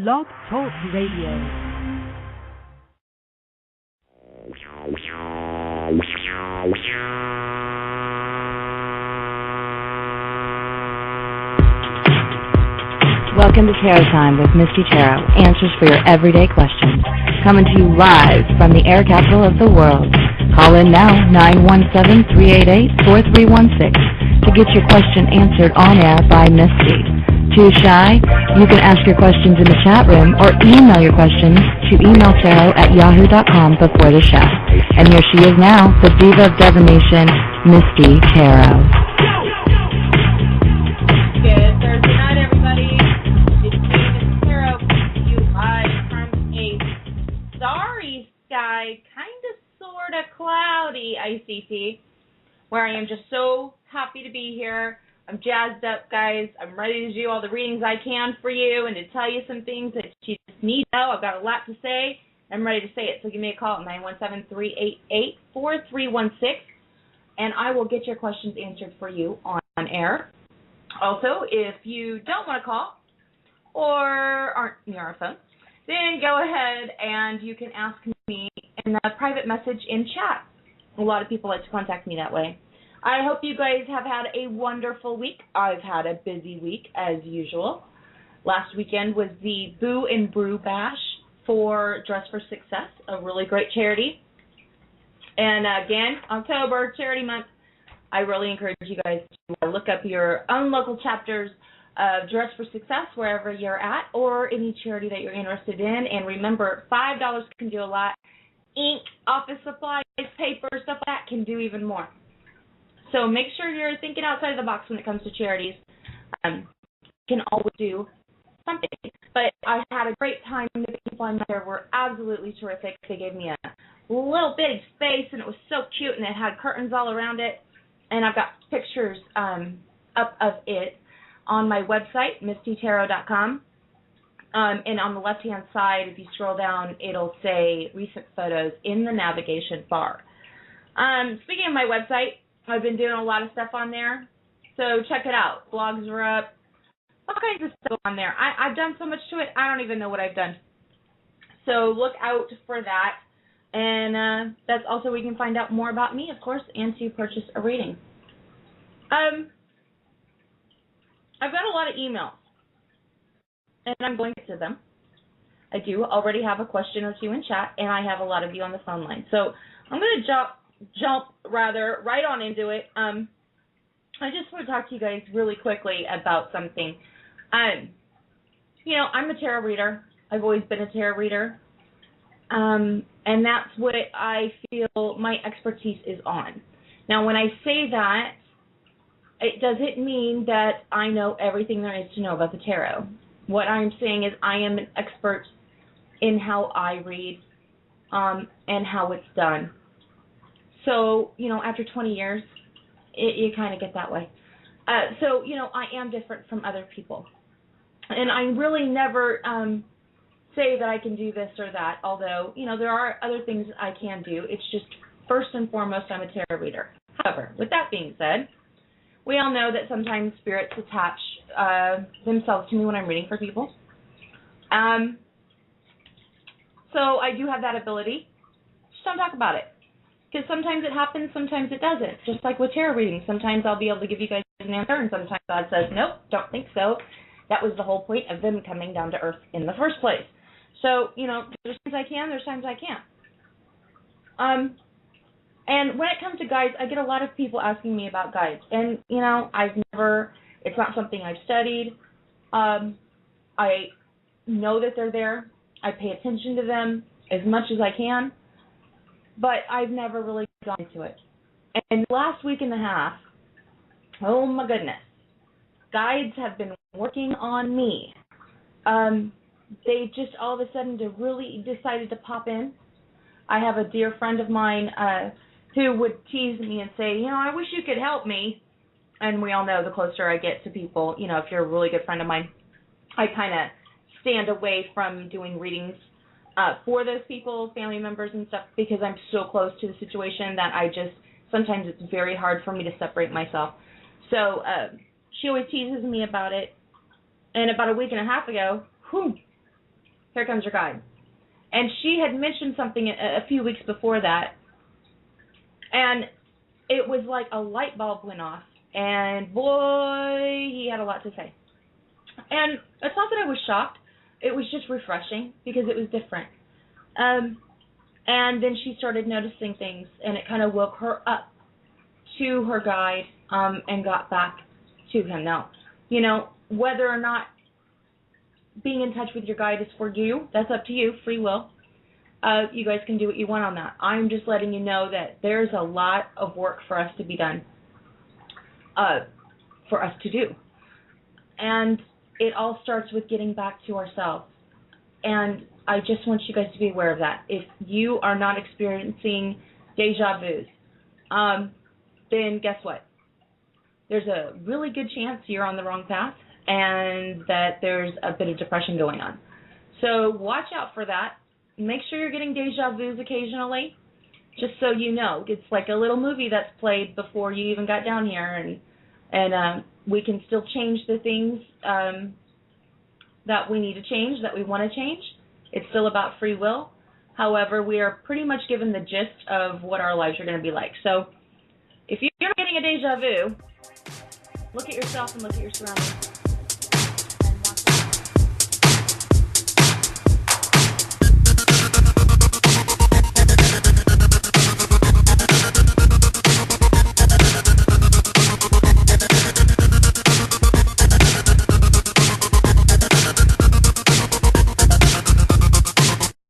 Blog Talk Radio. Welcome to Tarot Time with Misty Tarot. Answers for your everyday questions. Coming to you live from the air capital of the world. Call in now, 917-388-4316, to get your question answered on air by Misty. Too shy? You can ask your questions in the chat room or email your questions to emailtarot@yahoo.com before the show. And here she is now, the diva of divination, Misty Tarot. Good Thursday night, everybody. It's me, Misty Tarot, coming to you live from a starry sky, kind of, sort of cloudy ICT, where I am just so happy to be here. I'm jazzed up, guys. I'm ready to do all the readings I can for you and to tell you some things that you just need to know. I've got a lot to say. I'm ready to say it. So give me a call at 917-388-4316, and I will get your questions answered for you on air. Also, if you don't want to call or aren't near our phone, then go ahead and you can ask me in a private message in chat. A lot of people like to contact me that way. I hope you guys have had a wonderful week. I've had a busy week, as usual. Last weekend was the Boo and Brew Bash for Dress for Success, a really great charity. And again, October, Charity Month, I really encourage you guys to look up your own local chapters of Dress for Success wherever you're at, or any charity that you're interested in. And remember, $5 can do a lot. Ink, office supplies, paper, stuff like that can do even more. So make sure you're thinking outside of the box when it comes to charities. You can always do something. But I had a great time. The people I met there were absolutely terrific. They gave me a little big space, and it was so cute, and it had curtains all around it. And I've got pictures up of it on my website, mistitarot.com. And on the left-hand side, if you scroll down, it'll say recent photos in the navigation bar. Speaking of my website, I've been doing a lot of stuff on there, so check it out. Blogs are up, all kinds of stuff on there. I've done so much to it, I don't even know what I've done. So look out for that, and that's also where you can find out more about me, of course, and to purchase a reading. I've got a lot of emails, and I'm going to get to them. I do already have a question or two in chat, and I have a lot of you on the phone line. So I'm going to jump right on into it. I just want to talk to you guys really quickly about something. I'm a tarot reader. I've always been a tarot reader. And that's what I feel my expertise is on. Now, when I say that, it doesn't mean that I know everything there is to know about the tarot. What I'm saying is I am an expert in how I read and how it's done. So, after 20 years, you kind of get that way. So, I am different from other people. And I really never say that I can do this or that, although, there are other things I can do. It's just, first and foremost, I'm a tarot reader. However, with that being said, we all know that sometimes spirits attach themselves to me when I'm reading for people. So I do have that ability. Just don't talk about it. Because sometimes it happens, sometimes it doesn't. Just like with tarot readings, sometimes I'll be able to give you guys an answer, and sometimes God says, nope, don't think so. That was the whole point of them coming down to earth in the first place. So, there's times I can, there's times I can't. And when it comes to guides, I get a lot of people asking me about guides. And, it's not something I've studied. I know that they're there. I pay attention to them as much as I can. But I've never really gone into it. And last week and a half, oh my goodness, guides have been working on me. They just all of a sudden really decided to pop in. I have a dear friend of mine who would tease me and say, I wish you could help me. And we all know the closer I get to people, if you're a really good friend of mine, I kind of stand away from doing readings for those people, family members and stuff, because I'm so close to the situation that sometimes it's very hard for me to separate myself. So she always teases me about it. And about a week and a half ago, here comes your guide. And she had mentioned something a few weeks before that, and it was like a light bulb went off, and boy, he had a lot to say. And it's not that I was shocked, it was just refreshing because it was different. And then she started noticing things, and it kind of woke her up to her guide, and got back to him. Now, you know, whether or not being in touch with your guide is for you, that's up to you, free will. You guys can do what you want on that. I'm just letting you know that there's a lot of work for us to be done, for us to do. And it all starts with getting back to ourselves. And I just want you guys to be aware of that. If you are not experiencing deja vus, then guess what? There's a really good chance you're on the wrong path and that there's a bit of depression going on. So watch out for that. Make sure you're getting deja vus occasionally, just so you know. It's like a little movie that's played before you even got down here, and we can still change the things that we need to change, that we want to change. It's still about free will. However, we are pretty much given the gist of what our lives are going to be like. So if you're getting a deja vu, look at yourself and look at your surroundings.